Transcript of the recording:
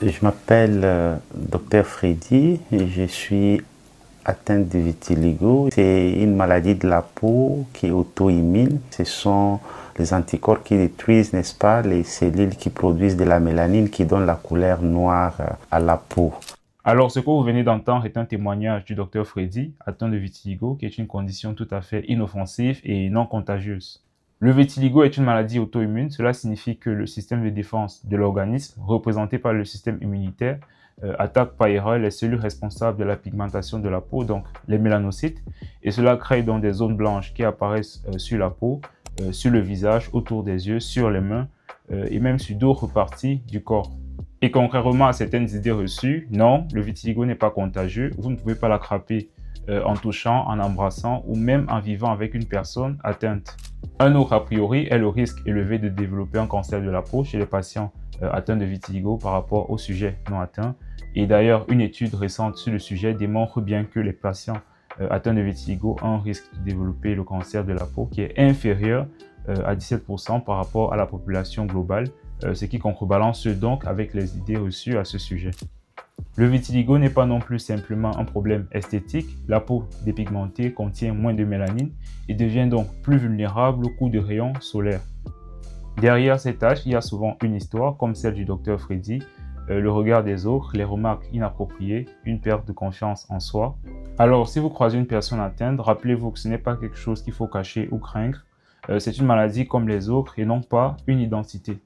Je m'appelle Dr Freddy et je suis atteinte de vitiligo. C'est une maladie de la peau qui est auto-immune. Ce sont les anticorps qui détruisent, n'est-ce pas, les cellules qui produisent de la mélanine qui donnent la couleur noire à la peau. Alors, ce que vous venez d'entendre est un témoignage du docteur Freddy, atteint de vitiligo, qui est une condition tout à fait inoffensive et non contagieuse. Le vitiligo est une maladie auto-immune. Cela signifie que le système de défense de l'organisme, représenté par le système immunitaire, attaque par erreur les cellules responsables de la pigmentation de la peau, donc les mélanocytes, et cela crée donc des zones blanches qui apparaissent sur la peau, sur le visage, autour des yeux, sur les mains et même sur d'autres parties du corps. Et contrairement à certaines idées reçues, non, le vitiligo n'est pas contagieux. Vous ne pouvez pas l'attraper en touchant, en embrassant ou même en vivant avec une personne atteinte. Un autre a priori est le risque élevé de développer un cancer de la peau chez les patients atteints de vitiligo par rapport aux sujets non atteints. Et d'ailleurs, une étude récente sur le sujet démontre bien que les patients atteints de vitiligo ont un risque de développer le cancer de la peau qui est inférieur à 17% par rapport à la population globale, ce qui contrebalance donc avec les idées reçues à ce sujet. Le vitiligo n'est pas non plus simplement un problème esthétique. La peau dépigmentée contient moins de mélanine et devient donc plus vulnérable aux coups de rayons solaires. Derrière ces taches, il y a souvent une histoire, comme celle du docteur Freddy, le regard des autres, les remarques inappropriées, une perte de confiance en soi. Alors, si vous croisez une personne atteinte, rappelez-vous que ce n'est pas quelque chose qu'il faut cacher ou craindre. C'est une maladie comme les autres et non pas une identité.